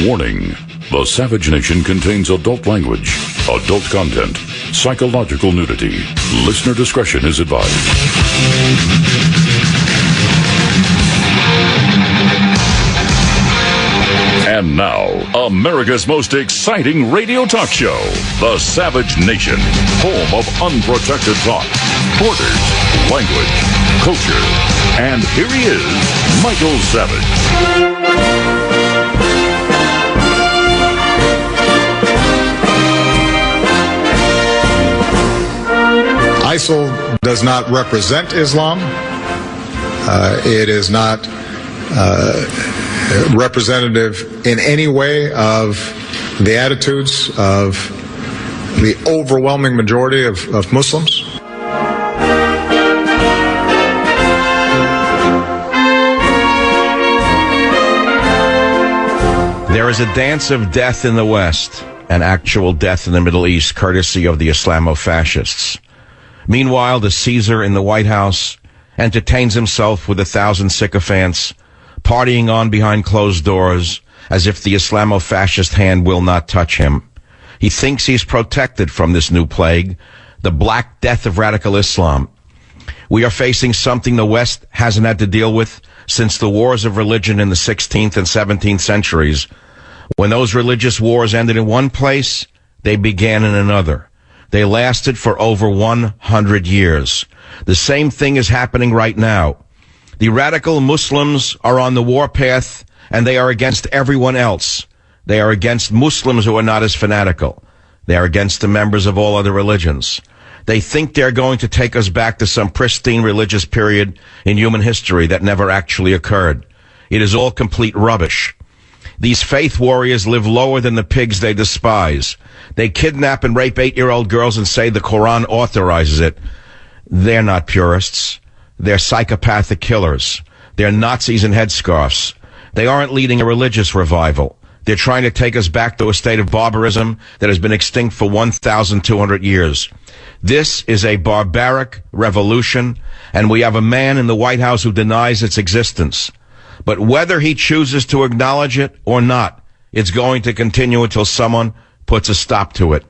Warning. The Savage Nation contains adult language, adult content, psychological nudity. Listener discretion is advised. And now, America's most exciting radio talk show, The Savage Nation, home of unprotected thought, borders, language, culture. And here he is, Michael Savage. ISIL does not represent Islam. It is not representative in any way of the attitudes of the overwhelming majority of Muslims. There is a dance of death in the West and actual death in the Middle East, courtesy of the Islamo-fascists. Meanwhile, the Caesar in the White House entertains himself with 1,000 sycophants, partying on behind closed doors as if the Islamo-fascist hand will not touch him. He thinks he's protected from this new plague, the Black Death of radical Islam. We are facing something the West hasn't had to deal with since the wars of religion in the 16th and 17th centuries. When those religious wars ended in one place, they began in another. They lasted for over 100 years. The same thing is happening right now. The radical Muslims are on the warpath, and they are against everyone else. They are against Muslims who are not as fanatical. They are against the members of all other religions. They think they're going to take us back to some pristine religious period in human history that never actually occurred. It is all complete rubbish. These faith warriors live lower than the pigs they despise. They kidnap and rape 8-year-old girls and say the Quran authorizes it. They're not purists. They're psychopathic killers. They're Nazis in headscarves. They aren't leading a religious revival. They're trying to take us back to a state of barbarism that has been extinct for 1,200 years. This is a barbaric revolution, and we have a man in the White House who denies its existence. But whether he chooses to acknowledge it or not, it's going to continue until someone puts a stop to it.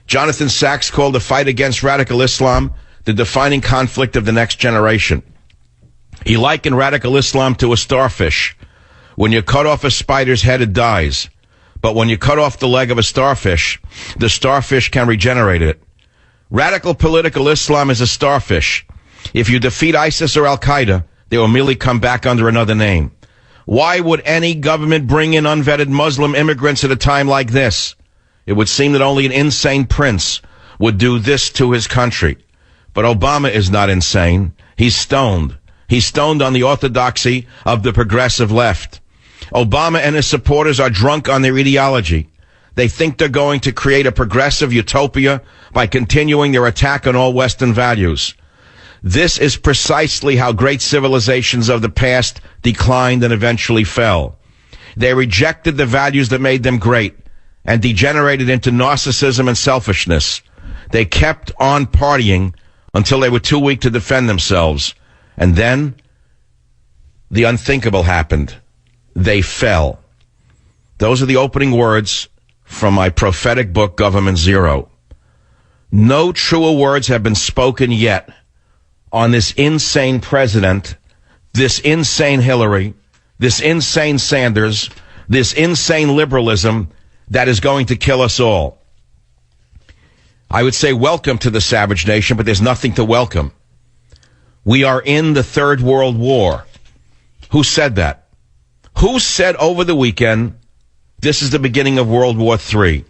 Jonathan Sachs called the fight against radical Islam the defining conflict of the next generation. He likened radical Islam to a starfish. When you cut off a spider's head, it dies. But when you cut off the leg of a starfish, the starfish can regenerate it. Radical political Islam is a starfish. If you defeat ISIS or Al-Qaeda, they will merely come back under another name. Why would any government bring in unvetted Muslim immigrants at a time like this? It would seem that only an insane prince would do this to his country. But Obama is not insane. He's stoned. He's stoned on the orthodoxy of the progressive left. Obama and his supporters are drunk on their ideology. They think they're going to create a progressive utopia by continuing their attack on all Western values. This is precisely how great civilizations of the past declined and eventually fell. They rejected the values that made them great and degenerated into narcissism and selfishness. They kept on partying until they were too weak to defend themselves. And then the unthinkable happened. They fell. Those are the opening words from my prophetic book, Government Zero. No truer words have been spoken yet on this insane president, this insane Hillary, this insane Sanders, this insane liberalism that is going to kill us all. I would say welcome to the Savage Nation, but there's nothing to welcome. We are in the Third World War. Who said that? Who said over the weekend, this is the beginning of World War III?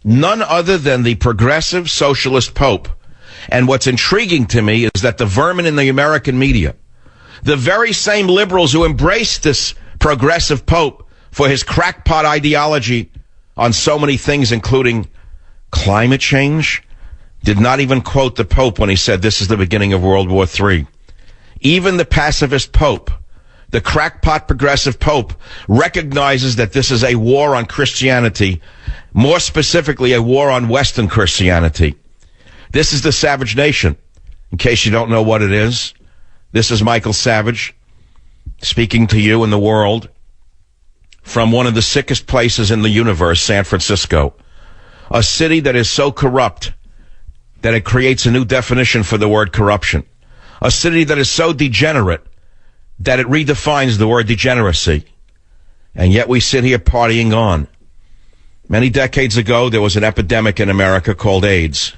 None other than the progressive socialist Pope. And what's intriguing to me is that the vermin in the American media, the very same liberals who embraced this progressive Pope for his crackpot ideology on so many things, including climate change, did not even quote the Pope when he said this is the beginning of World War III. Even the pacifist Pope, the crackpot progressive Pope, recognizes that this is a war on Christianity, more specifically a war on Western Christianity. This is the Savage Nation. In case you don't know what it is, this is Michael Savage speaking to you in the world from one of the sickest places in the universe, San Francisco, a city that is so corrupt that it creates a new definition for the word corruption, a city that is so degenerate that it redefines the word degeneracy, and yet we sit here partying on. Many decades ago, there was an epidemic in America called AIDS.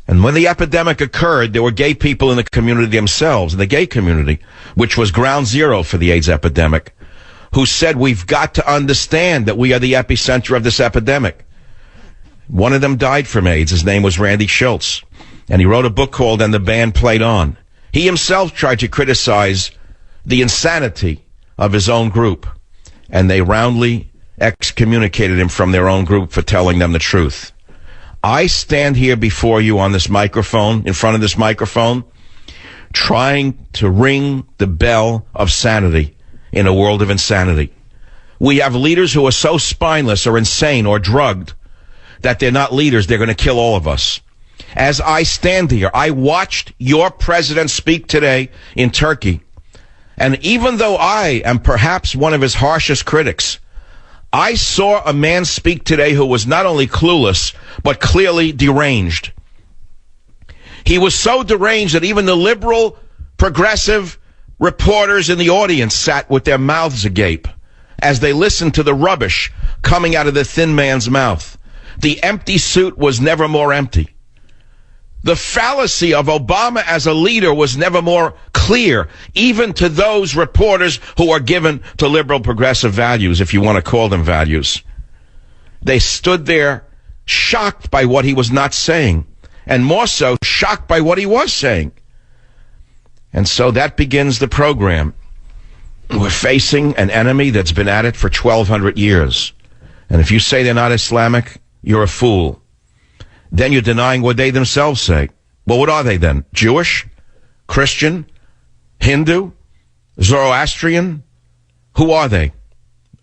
And when the epidemic occurred, there were gay people in the community themselves, in the gay community, which was ground zero for the AIDS epidemic, who said, we've got to understand that we are the epicenter of this epidemic. One of them died from AIDS. His name was Randy Schultz. And he wrote a book called And the Band Played On. He himself tried to criticize the insanity of his own group. And they roundly excommunicated him from their own group for telling them the truth. I stand here before you on this microphone, in front of this microphone, trying to ring the bell of sanity in a world of insanity. We have leaders who are so spineless or insane or drugged that they're not leaders, they're going to kill all of us. As I stand here, I watched your president speak today in Turkey, and even though I am perhaps one of his harshest critics, I saw a man speak today who was not only clueless, but clearly deranged. He was so deranged that even the liberal, progressive reporters in the audience sat with their mouths agape as they listened to the rubbish coming out of the thin man's mouth. The empty suit was never more empty. The fallacy of Obama as a leader was never more clear, even to those reporters who are given to liberal progressive values, if you want to call them values. They stood there shocked by what he was not saying, and more so shocked by what he was saying. And so that begins the program. We're facing an enemy that's been at it for 1,200 years. And if you say they're not Islamic, you're a fool. Then you're denying what they themselves say. Well, what are they then? Jewish? Christian? Hindu? Zoroastrian? Who are they?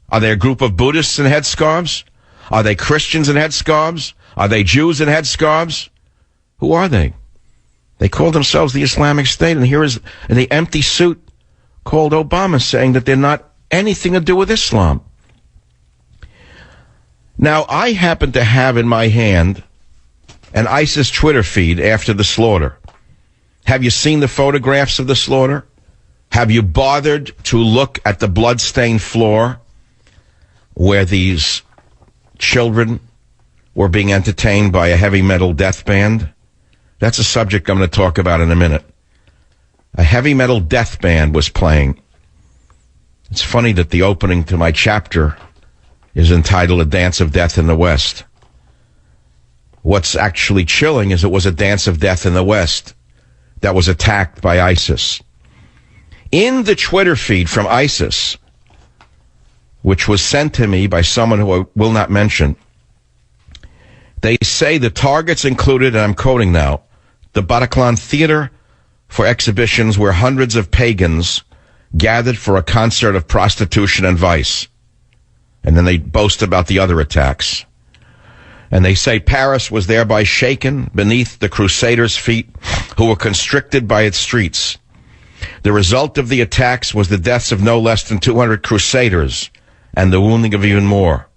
Are they a group of Buddhists in headscarves? Are they Christians in headscarves? Are they Jews in headscarves? Who are they? They call themselves the Islamic State, and here is the empty suit called Obama saying that they're not anything to do with Islam. Now, I happen to have in my hand an ISIS Twitter feed after the slaughter. Have you seen the photographs of the slaughter? Have you bothered to look at the blood-stained floor where these children were being entertained by a heavy metal death band? That's a subject I'm going to talk about in a minute. A heavy metal death band was playing. It's funny that the opening to my chapter is entitled A Dance of Death in the West. What's actually chilling is it was a dance of death in the West that was attacked by ISIS. In the Twitter feed from ISIS, which was sent to me by someone who I will not mention, they say the targets included, and I'm quoting now, the Bataclan Theater for exhibitions where hundreds of pagans gathered for a concert of prostitution and vice. And then they boast about the other attacks. And they say Paris was thereby shaken beneath the Crusaders' feet, who were constricted by its streets. The result of the attacks was the deaths of no less than 200 Crusaders and the wounding of even more.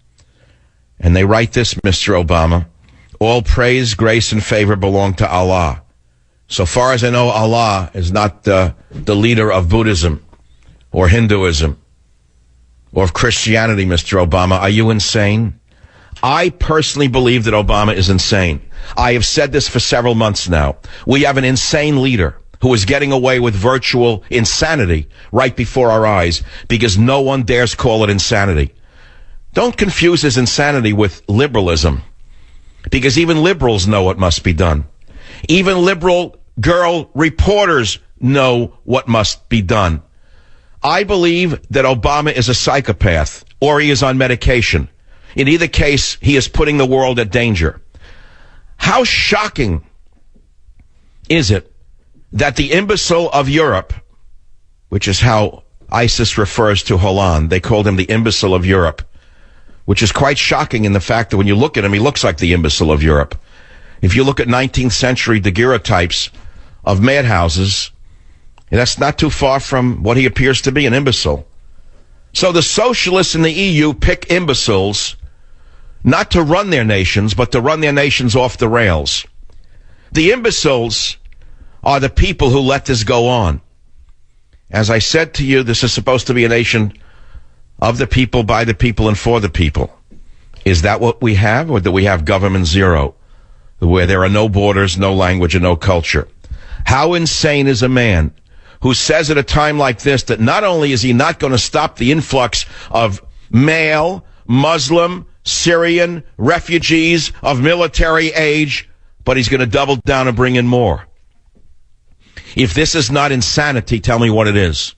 And they write this, Mr. Obama, all praise, grace, and favor belong to Allah. So far as I know, Allah is not the leader of Buddhism or Hinduism or of Christianity, Mr. Obama. Are you insane? I personally believe that Obama is insane. I have said this for several months now. We have an insane leader who is getting away with virtual insanity right before our eyes because no one dares call it insanity. Don't confuse his insanity with liberalism, because even liberals know what must be done. Even liberal girl reporters know what must be done. I believe that Obama is a psychopath or he is on medication. In either case, he is putting the world at danger. How shocking is it that the imbecile of Europe, which is how ISIS refers to Hollande, they called him the imbecile of Europe, which is quite shocking in the fact that when you look at him, he looks like the imbecile of Europe. If you look at 19th century daguerreotypes of madhouses, that's not too far from what he appears to be, an imbecile. So the socialists in the EU pick imbeciles not to run their nations, but to run their nations off the rails. The imbeciles are the people who let this go on. As I said to you, this is supposed to be a nation of the people, by the people, and for the people. Is that what we have, or do we have government zero, where there are no borders, no language, and no culture? How insane is a man who says at a time like this that not only is he not going to stop the influx of male, Muslim, Syrian refugees of military age, but he's going to double down and bring in more? If this is not insanity, tell me what it is.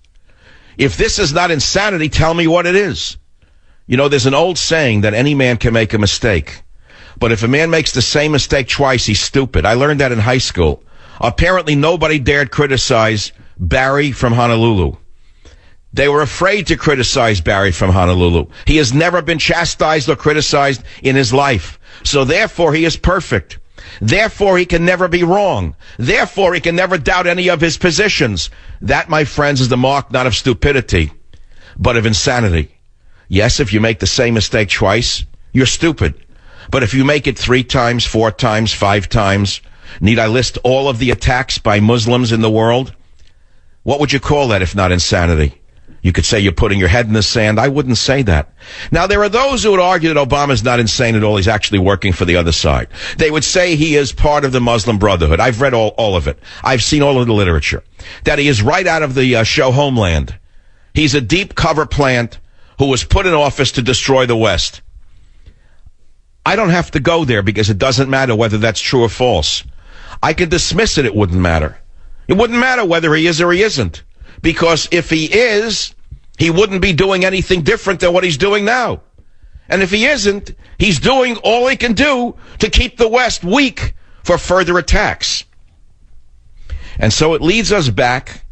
If this is not insanity, tell me what it is. You know, there's an old saying that any man can make a mistake. But if a man makes the same mistake twice, he's stupid. I learned that in high school. Apparently, nobody dared criticize Barry from Honolulu. They were afraid to criticize Barry from Honolulu. He has never been chastised or criticized in his life. So therefore, he is perfect. Therefore, he can never be wrong. Therefore, he can never doubt any of his positions. That, my friends, is the mark not of stupidity, but of insanity. Yes, if you make the same mistake twice, you're stupid. But if you make it 3 times, 4 times, 5 times, need I list all of the attacks by Muslims in the world? What would you call that if not insanity? You could say you're putting your head in the sand. I wouldn't say that. Now, there are those who would argue that Obama's not insane at all. He's actually working for the other side. They would say he is part of the Muslim Brotherhood. I've read all of it. I've seen all of the literature. That he is right out of the show Homeland. He's a deep cover plant who was put in office to destroy the West. I don't have to go there because it doesn't matter whether that's true or false. I could dismiss it. It wouldn't matter. It wouldn't matter whether he is or he isn't. Because if he is, he wouldn't be doing anything different than what he's doing now. And if he isn't, he's doing all he can do to keep the West weak for further attacks. And so it leads us back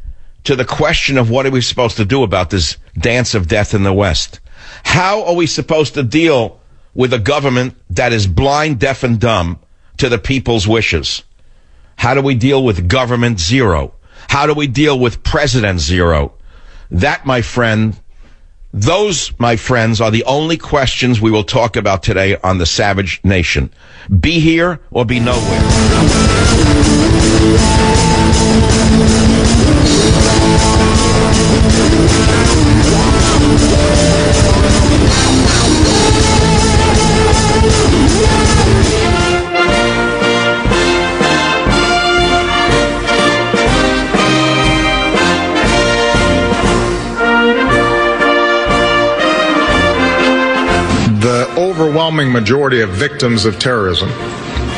to the question of what are we supposed to do about this dance of death in the West? How are we supposed to deal with a government that is blind, deaf, and dumb to the people's wishes? How do we deal with government zero? How do we deal with president zero? That, my friend, those, my friends, are the only questions we will talk about today on the Savage Nation. Be here or be nowhere. The overwhelming majority of victims of terrorism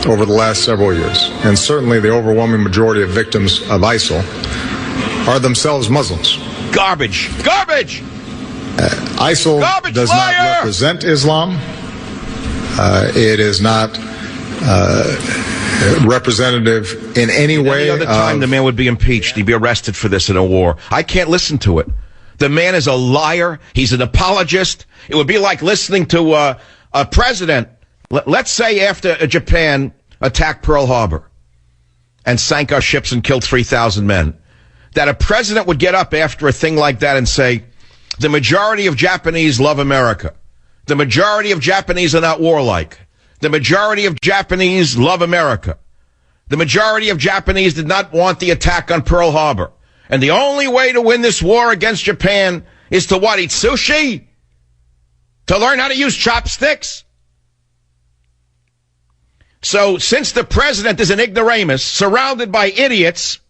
over the last several years, and certainly the overwhelming majority of victims of ISIL, are themselves Muslims. Garbage. Garbage! ISIL Garbage does liar! not represent Islam. It is not representative in any way. Any other time, the man would be impeached. He'd be arrested for this in a war. I can't listen to it. The man is a liar. He's an apologist. It would be like listening to a president, let's say after Japan attacked Pearl Harbor and sank our ships and killed 3,000 men, that a president would get up after a thing like that and say, the majority of Japanese love America. The majority of Japanese are not warlike. The majority of Japanese love America. The majority of Japanese did not want the attack on Pearl Harbor. And the only way to win this war against Japan is to what? Eat sushi? To learn how to use chopsticks? So, since the president is an ignoramus, surrounded by idiots,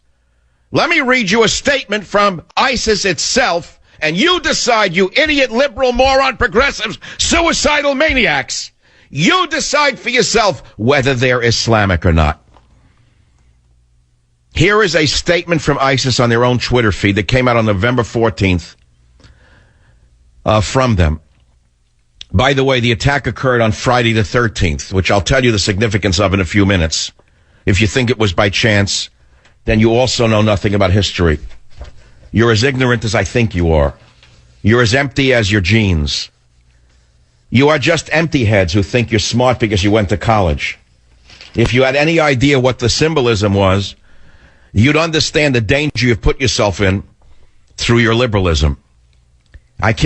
let me read you a statement from ISIS itself, and you decide, you idiot, liberal, moron, progressives, suicidal maniacs. You decide for yourself whether they're Islamic or not. Here is a statement from ISIS on their own Twitter feed that came out on November 14th from them. By the way, the attack occurred on Friday the 13th, which I'll tell you the significance of in a few minutes. If you think it was by chance, then you also know nothing about history. You're as ignorant as I think you are. You're as empty as your genes. You are just empty heads who think you're smart because you went to college. If you had any idea what the symbolism was, you'd understand the danger you've put yourself in through your liberalism. I can't